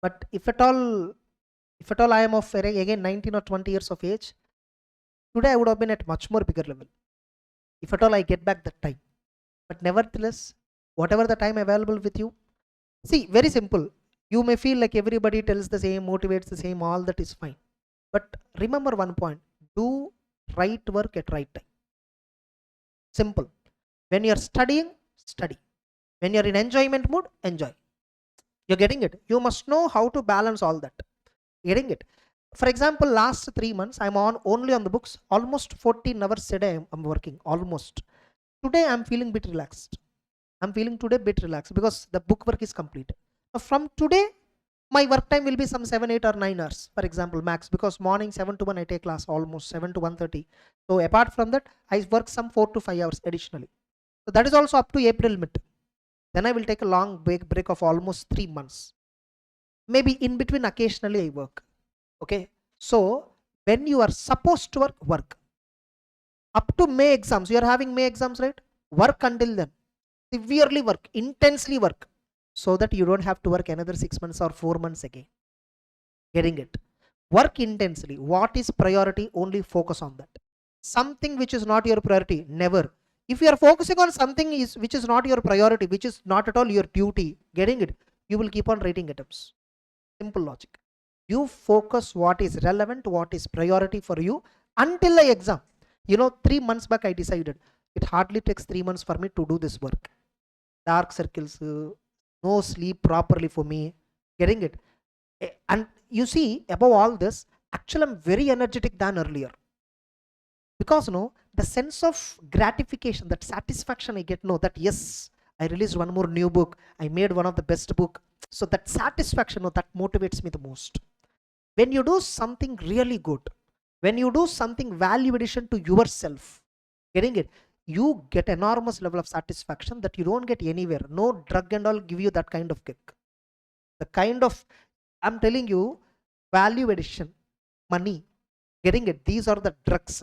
But if at all I am of again 19 or 20 years of age, today I would have been at much more bigger level. If at all I get back that time. But nevertheless, whatever the time available with you, see, very simple. You may feel like everybody tells the same, motivates the same, all that is fine. But remember one point, do right work at right time. Simple. When you're studying, study. When you're in enjoyment mood, enjoy. You're getting it. You must know how to balance all that. Getting it. For example, last 3 months, I'm on only on the books. Almost 14 hours a day I'm working. Almost. Today I'm feeling bit relaxed. I'm feeling today bit relaxed because the book work is completed. From today, my work time will be some 7, 8 or 9 hours, for example, max, because morning 7 to 1 I take class, almost 7 to 1:30. So apart from that, I work some 4 to 5 hours additionally. So that is also up to April mid. Then I will take a long break of almost 3 months. Maybe in between occasionally I work. Okay. So when you are supposed to work. Up to May exams, you are having May exams, right? Work until then. Severely work, intensely work, so that you don't have to work another 6 months or 4 months again. Getting it? Work intensely. What is priority? Only focus on that. Something which is not your priority, never. If you are focusing on something which is not your priority, which is not at all your duty, getting it, you will keep on writing attempts. Simple logic. You focus what is relevant, what is priority for you until the exam. 3 months back I decided it hardly takes 3 months for me to do this work. Dark circles, no sleep properly for me, getting it. And you see, above all this, actually I'm very energetic than earlier, because the sense of gratification, that satisfaction I get, that yes, I released one more new book, I made one of the best book. So that satisfaction, that motivates me the most. When you do something really good, when you do something value addition to yourself, getting it, you get enormous level of satisfaction that you don't get anywhere. No drug and all give you that kind of kick. The kind of, I'm telling you, value addition, money, getting it, these are the drugs.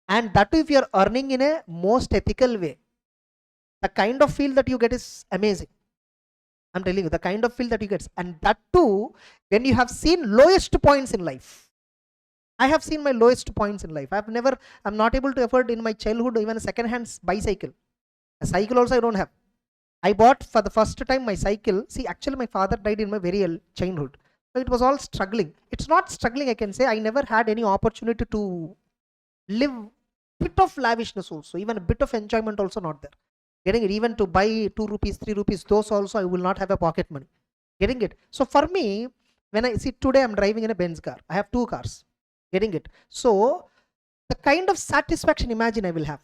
And that too, if you're earning in a most ethical way, the kind of feel that you get is amazing. I'm telling you, the kind of feel that you get, and that too, when you have seen lowest points in life. I have seen my lowest points in life. I'm not able to afford in my childhood even a second-hand bicycle. A cycle also I don't have. I bought for the first time my cycle. See, actually my father died in my very early childhood. So it was all struggling. It's not struggling, I can say. I never had any opportunity to live bit of lavishness also. Even a bit of enjoyment also not there. Getting it, even to buy 2 rupees, 3 rupees, those also I will not have a pocket money. Getting it. So for me, when I see today I'm driving in a Benz car. I have 2 cars. Getting it. So the kind of satisfaction, imagine, I will have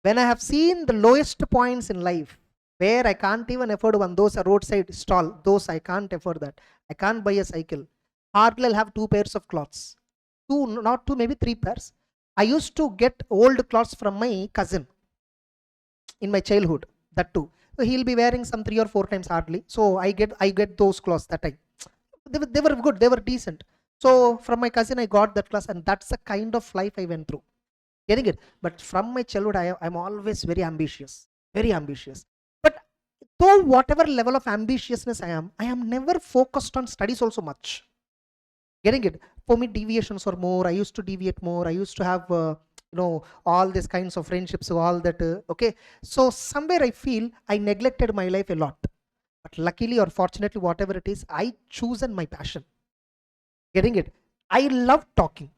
when I have seen the lowest points in life, where I can't even afford one, those are roadside stall, those I can't afford that. I can't buy a cycle. Hardly I'll have 2 pairs of clothes. 2, not 2, maybe 3 pairs. I used to get old clothes from my cousin in my childhood, that too. So he'll be wearing some 3 or 4 times hardly. So I get those clothes that time. They were good, they were decent. So from my cousin I got that class, and that's the kind of life I went through. Getting it? But from my childhood I'm always very ambitious. Very ambitious. But though whatever level of ambitiousness I am never focused on studies also much. Getting it? For me, deviations are more. I used to deviate more. I used to have all these kinds of friendships, all that. Okay. So somewhere I feel I neglected my life a lot. But luckily or fortunately, whatever it is, I chosen my passion. Getting it? I love talking.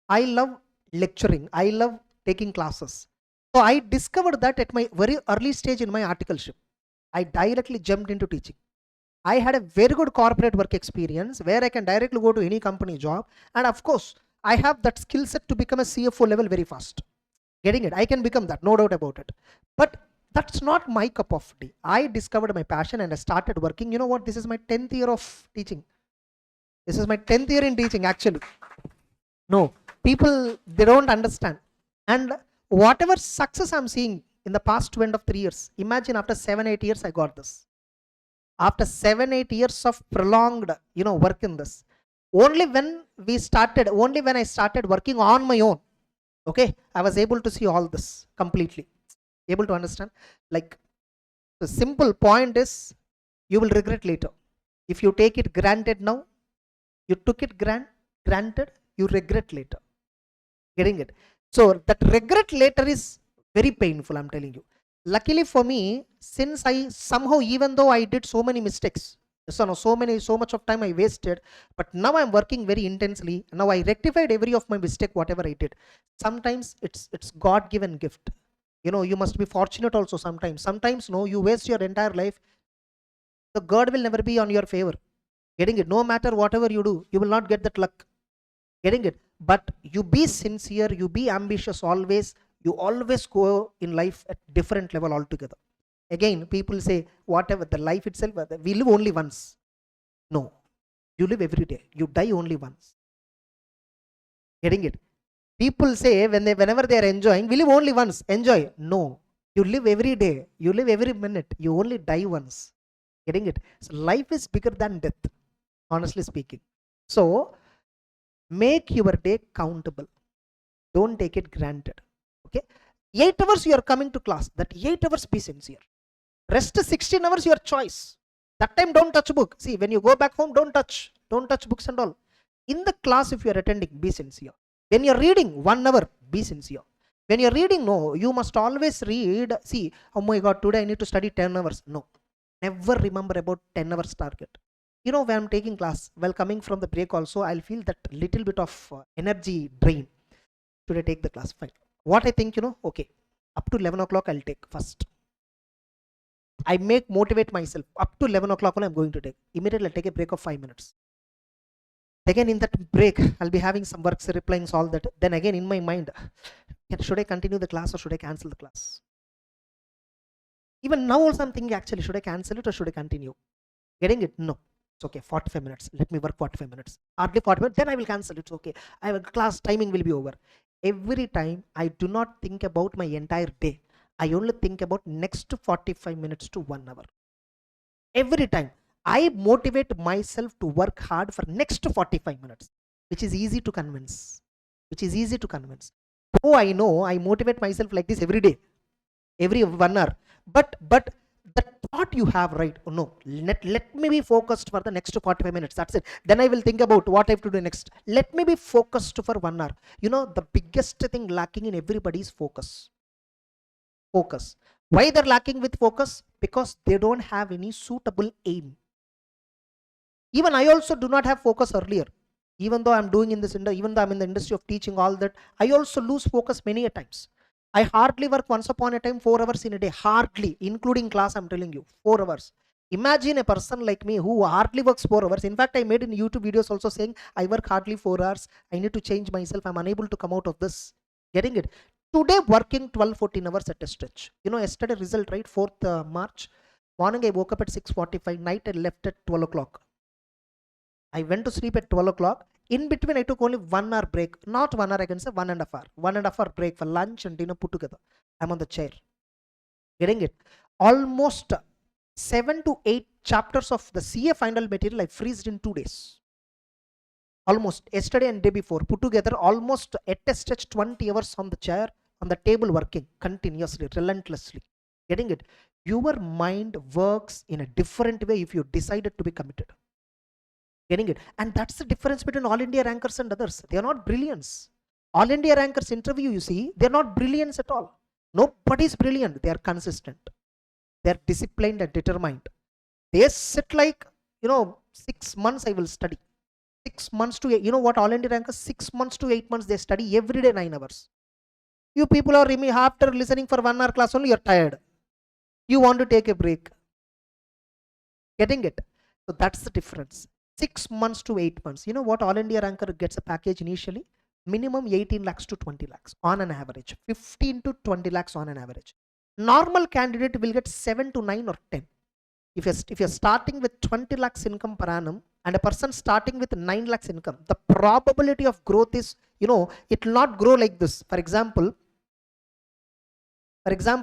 I love lecturing. I love taking classes. So I discovered that at my very early stage in my articleship. I directly jumped into teaching. I had a very good corporate work experience where I can directly go to any company job. And of course, I have that skill set to become a CFO level very fast. Getting it? I can become that, no doubt about it. But that's not my cup of tea. I discovered my passion and I started working. You know what? This is my 10th year of teaching. This is my 10th year in teaching, actually. No, people, they don't understand. And whatever success I'm seeing in the past 2 and of 3 years, imagine after 7, 8 years, I got this. After 7, 8 years of prolonged, work in this, only when I started working on my own, okay, I was able to see all this completely, able to understand. Like, the simple point is, you will regret later. If you take it granted now, you took it granted, you regret later. Getting it? So that regret later is very painful, I'm telling you. Luckily for me, since I somehow, even though I did so many mistakes, so much of time I wasted, but now I'm working very intensely. Now I rectified every of my mistake, whatever I did. Sometimes it's God given gift. You must be fortunate also. Sometimes no, you waste your entire life, the God will never be on your favor. Getting it? No matter whatever you do, you will not get that luck. Getting it? But you be sincere, you be ambitious always. You always go in life at different level altogether. Again, people say whatever the life itself, we live only once. No, you live every day, you die only once. Getting it? People say whenever they are enjoying, we live only once, enjoy. No, you live every day, you live every minute, you only die once. Getting it? So life is bigger than death, honestly speaking. So make your day countable, don't take it granted. Okay, 8 hours you are coming to class, that 8 hours be sincere. Rest 16 hours your choice. That time don't touch book. See, when you go back home, don't touch books and all. In the class, if you are attending, be sincere. When you're reading 1 hour, be sincere. When you're reading, no, you must always read. See, oh my god, today I need to study 10 hours. No, never remember about 10 hours target. When I'm taking class, while coming from the break also, I'll feel that little bit of energy drain. Should I take the class? Fine. What I think, okay, up to 11 o'clock I'll take first. I motivate myself. Up to 11 o'clock only I'm going to take. Immediately I'll take a break of 5 minutes. Again, in that break, I'll be having some works, replying, all that. Then again, in my mind, should I continue the class or should I cancel the class? Even now also I'm thinking, actually, should I cancel it or should I continue? Getting it? No. It's okay, 45 minutes. Let me work 45 minutes. Hardly 40 minutes, then I will cancel it. It's okay. I have a class, timing will be over. Every time I do not think about my entire day. I only think about next 45 minutes to 1 hour. Every time I motivate myself to work hard for next 45 minutes, which is easy to convince. Oh, I know I motivate myself like this every day, every 1 hour. But the thought you have, right? Oh, no, let me be focused for the next 45 minutes. That's it. Then I will think about what I have to do next. Let me be focused for 1 hour. The biggest thing lacking in everybody is focus. Why they're lacking with focus? Because they don't have any suitable aim. Even I also do not have focus earlier. Even though I'm doing in this even though I'm in the industry of teaching, all that, I also lose focus many a times. I hardly work once upon a time 4 hours in a day, hardly, including class. I'm telling you, 4 hours. Imagine a person like me who hardly works 4 hours. In fact, I made in YouTube videos also saying I work hardly 4 hours. I need to change myself. I'm unable to come out of this. Getting it? Today working 12-14 hours at a stretch. Yesterday result, right? 4th March. Morning I woke up at 6:45. Night I left at 12 o'clock. I went to sleep at 12 o'clock. In between, I took only 1 hour break. Not 1 hour, I can say 1.5 hour. 1.5 hour break for lunch and dinner put together. I'm on the chair. Getting it? Almost 7 to 8 chapters of the CA final material I freezed in 2 days. Almost yesterday and day before put together, almost at a stretch 20 hours on the chair, on the table, working continuously, relentlessly. Getting it? Your mind works in a different way if you decided to be committed. Getting it? And that's the difference between all India rankers and others. They are not brilliance. All India rankers interview, you see, they're not brilliance at all. Nobody's brilliant. They are consistent. They're disciplined and determined. They sit like, 6 months I will study. 6 months to 8, what all India rankers, 6 months to 8 months, they study every day 9 hours. You people are, after listening for 1 hour class only, you're tired. You want to take a break. Getting it? So that's the difference. 6 months to 8 months. You know what all India ranker gets a package initially? Minimum 18 lakhs to 20 lakhs on an average. 15 to 20 lakhs on an average. Normal candidate will get 7 to 9 or 10. If you're starting with 20 lakhs income per annum and a person starting with 9 lakhs income, the probability of growth is, it will not grow like this. For example,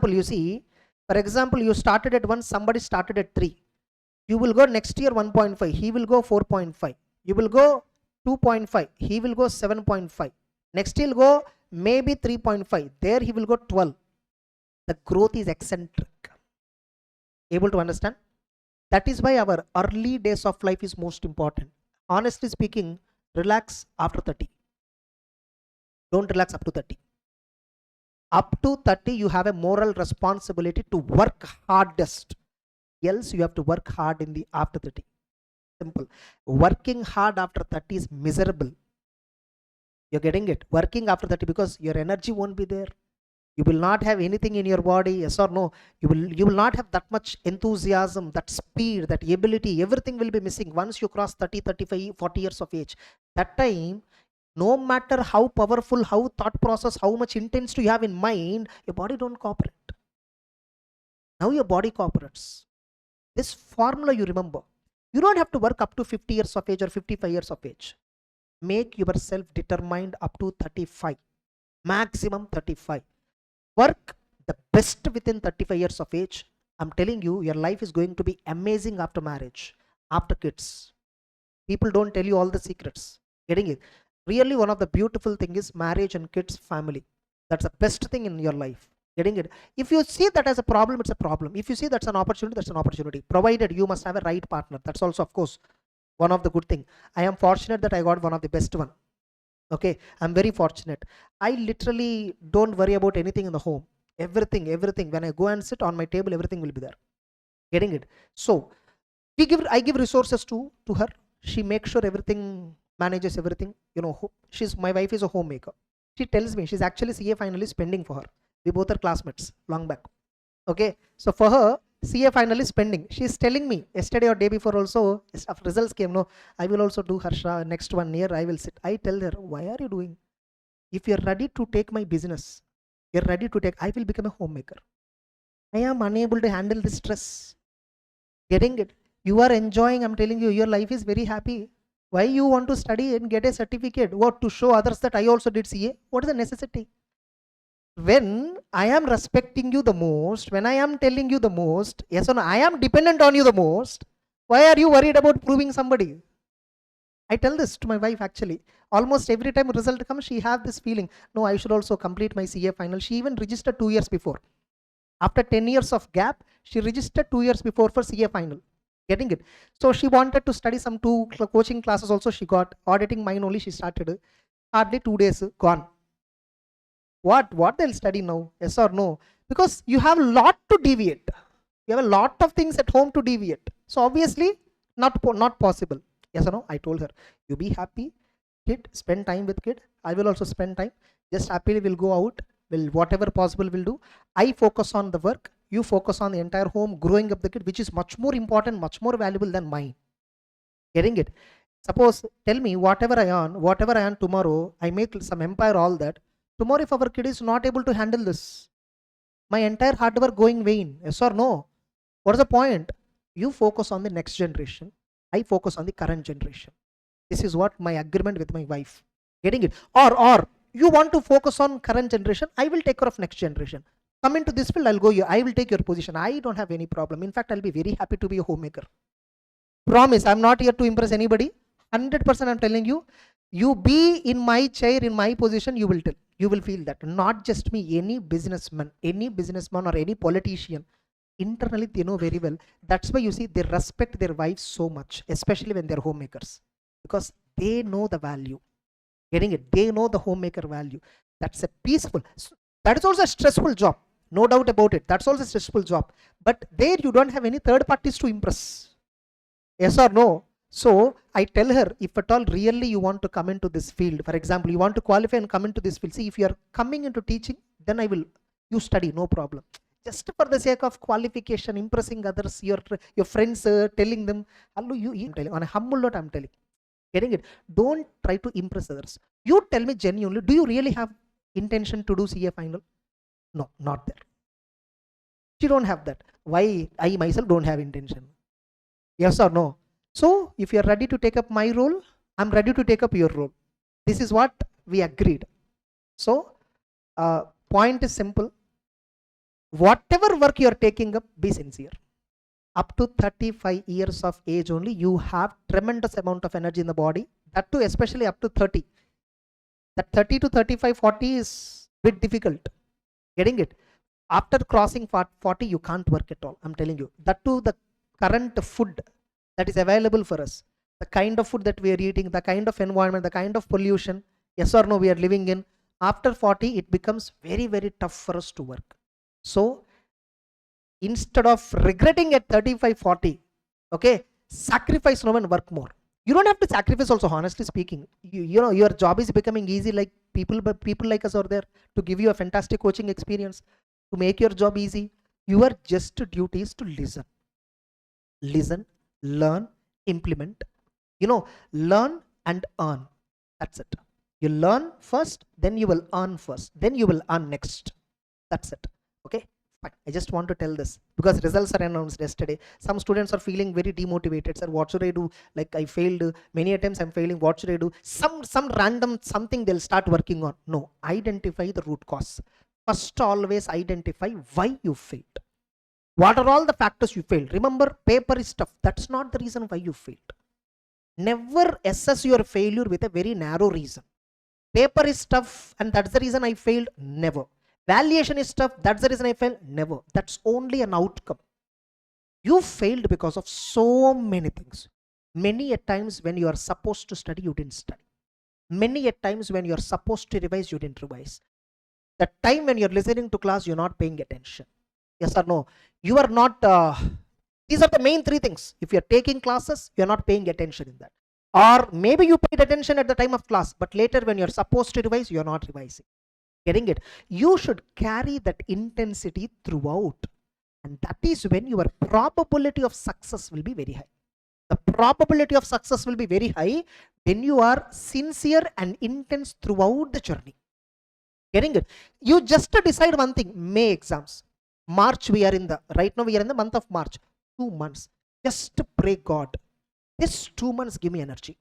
you see, you started at 1, somebody started at 3. You will go next year 1.5, he will go 4.5. You will go 2.5, he will go 7.5. Next he'll go maybe 3.5. There he will go 12. The growth is eccentric. Able to understand? That is why our early days of life is most important. Honestly speaking, relax after 30. Don't relax up to 30. Up to 30, you have a moral responsibility to work hardest. Else, you have to work hard in the after 30. Simple. Working hard after 30 is miserable. You're getting it? Working after 30 because your energy won't be there. You will not have anything in your body, yes or no? You will not have that much enthusiasm, that speed, that ability. Everything will be missing once you cross 30, 35, 40 years of age. That time, no matter how powerful, how thought process, how much intense you have in mind, your body don't cooperate. Now your body cooperates. This formula you remember. You don't have to work up to 50 years of age or 55 years of age. Make yourself determined up to 35. Maximum 35. Work the best within 35 years of age. I'm telling you, your life is going to be amazing after marriage, after kids. People don't tell you all the secrets. Getting it? Really, one of the beautiful thing is marriage and kids, family. That's the best thing in your life. Getting it? If you see that as a problem, it's a problem. If you see that's an opportunity, that's an opportunity. Provided you must have a right partner. That's also, of course, one of the good thing. I am fortunate that I got one of the best one. Okay, I'm very fortunate. I literally don't worry about anything in the home. Everything. When I go and sit on my table, everything will be there. Getting it? So I give resources to her. She makes sure everything, manages everything. You know, my wife is a homemaker. She tells me she's actually CA finalist pending for her. We both are classmates long back. Okay, so for her, CA finalist pending. She's telling me yesterday or day before also, after results came, no, I will also do Harsha next 1 year. I will sit. I tell her, why are you doing? If you're ready to take my business, you're ready to take, I will become a homemaker. I am unable to handle the stress. Getting it? You are enjoying, I'm telling you, your life is very happy. Why you want to study and get a certificate? What, to show others that I also did CA? What is the necessity? When I am respecting you the most, when I am telling you the most, yes or no, I am dependent on you the most, why are you worried about proving somebody? I tell this to my wife actually. Almost every time result comes, she have this feeling, no, I should also complete my CA final. She even registered 2 years before. After 10 years of gap, she registered 2 years before for CA final. Getting it? So she wanted to study some 2 coaching classes also she got. Auditing mine only she started. Hardly 2 days gone. What they'll study now? Yes or no? Because you have a lot to deviate. You have a lot of things at home to deviate. So obviously not possible. Yes or no? I told her, you be happy, kid, spend time with kid. I will also spend time. Just happily we'll go out. Will whatever possible we'll do. I focus on the work. You focus on the entire home, growing up the kid, which is much more important, much more valuable than mine. Getting it? Suppose, tell me, whatever I earn tomorrow, I make some empire, all that. Tomorrow, if our kid is not able to handle this, my entire hard work going vain. Yes or no? What is the point? You focus on the next generation. I focus on the current generation. This is what my agreement with my wife. Getting it? Or you want to focus on current generation, I will take care of next generation. Come into this field, I'll go here. I will take your position. I don't have any problem. In fact, I'll be very happy to be a homemaker. Promise, I'm not here to impress anybody. 100% I'm telling you, you be in my chair, in my position, you will tell. You will feel that. Not just me, any businessman or any politician, internally they know very well. That's why you see they respect their wives so much, especially when they're homemakers, because they know the value. Getting it? They know the homemaker value. That's a peaceful. That is also a stressful job. No doubt about it. That's also a stressful job. But there you don't have any third parties to impress. Yes or no? So I tell her, if at all really you want to come into this field, for example, you want to qualify and come into this field, see, if you are coming into teaching, then you study, no problem. Just for the sake of qualification, impressing others, your friends, telling them, hello, I'm telling, on a humble note, I'm telling. Getting it? Don't try to impress others. You tell me genuinely, do you really have intention to do CA final? No, not there. You don't have that. Why? I myself don't have intention. Yes or no? So if you're ready to take up my role, I'm ready to take up your role. This is what we agreed. So point is simple. Whatever work you're taking up, be sincere. Up to 35 years of age only, you have tremendous amount of energy in the body. That too, especially up to 30. That 30 to 35, 40 is a bit difficult. Getting it? After crossing 40, you can't work at all. I'm telling you. That too, the current food that is available for us, the kind of food that we are eating, the kind of environment, the kind of pollution, yes or no, we are living in, after 40 it becomes very, very tough for us to work. So instead of regretting at 35, 40, okay, sacrifice now and work more. You don't have to sacrifice also, honestly speaking. You know, your job is becoming easy, like people, but people like us are there to give you a fantastic coaching experience, to make your job easy. Your just duty is to listen, learn, implement, you know, learn and earn. That's it. You learn first, then you will earn first, then you will earn next. That's it. Okay, fine. I just want to tell this because results are announced yesterday. Some students are feeling very demotivated. Sir, what should I do? Like, I failed many attempts, I'm failing. What should I do? Some random something they'll start working on. No, identify the root cause. First, always identify why you failed. What are all the factors you failed? Remember, paper is tough. That's not the reason why you failed. Never assess your failure with a very narrow reason. Paper is tough and that's the reason I failed. Never. Valuation is tough, that's the reason I failed. Never. That's only an outcome. You failed because of so many things. Many a times when you are supposed to study, you didn't study. Many a times when you are supposed to revise, you didn't revise. The time when you're listening to class, you're not paying attention. Yes or no? You are not, these are the main three things. If you're taking classes, you're not paying attention in that. Or maybe you paid attention at the time of class, but later when you're supposed to revise, you're not revising. Getting it? You should carry that intensity throughout. And that is when your probability of success will be very high. The probability of success will be very high when you are sincere and intense throughout the journey. Getting it? You just decide one thing. May exams. March we are in the, right now we are in the month of March. 2 months. Just pray God. This 2 months give me energy.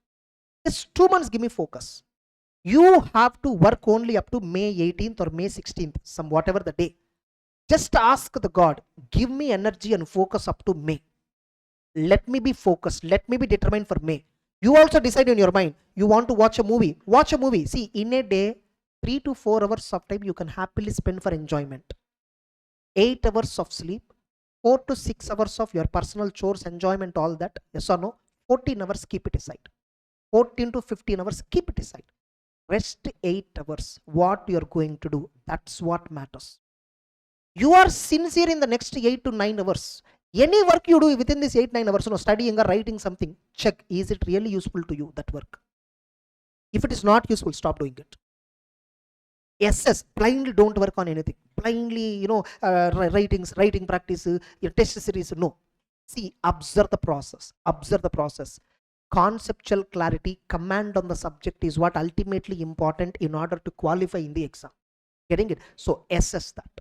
This 2 months give me focus. You have to work only up to May 18th or May 16th, some whatever the day. Just ask the God, give me energy and focus up to May. Let me be focused. Let me be determined for May. You also decide in your mind, you want to watch a movie. Watch a movie. See, in a day, 3 to 4 hours of time you can happily spend for enjoyment. 8 hours of sleep, 4 to 6 hours of your personal chores, enjoyment, all that. Yes or no? 14 hours, keep it aside. 14 to 15 hours, keep it aside. Rest 8 hours. What you are going to do, that's what matters. You are sincere in the next 8 to 9 hours. Any work you do within this 8-9 hours, studying or writing something, check, is it really useful to you, that work? If it is not useful, stop doing it. Yes, blindly don't work on anything. Blindly, writing practice, your test series, no. See, observe the process. Observe the process. Conceptual clarity, command on the subject is what ultimately important in order to qualify in the exam. Getting it? So assess that.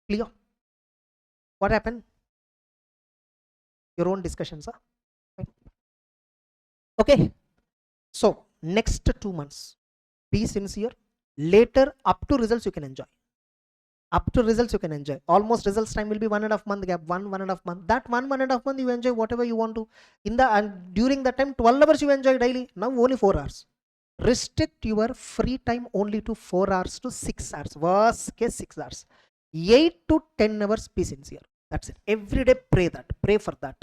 Clear? What happened? Your own discussions, huh? Okay. So next 2 months, be sincere. Later, up to results you can enjoy. Up to results you can enjoy. Almost results time will be 1.5 month gap. 1.5 month. That 1.5 month you enjoy whatever you want to. And during that time, 12 hours you enjoy daily. Now only 4 hours. Restrict your free time only to 4 hours to 6 hours. Worst case 6 hours. 8 to 10 hours, be sincere. That's it. Every day pray that. Pray for that.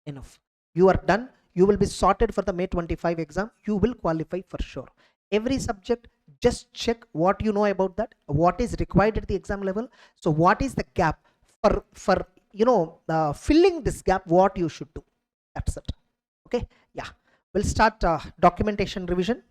Enough. You are done. You will be sorted for the May 25 exam. You will qualify for sure. Every subject, just check what you know about that, what is required at the exam level. So what is the gap for filling this gap, what you should do. That's it. Okay. Yeah. We'll start documentation revision.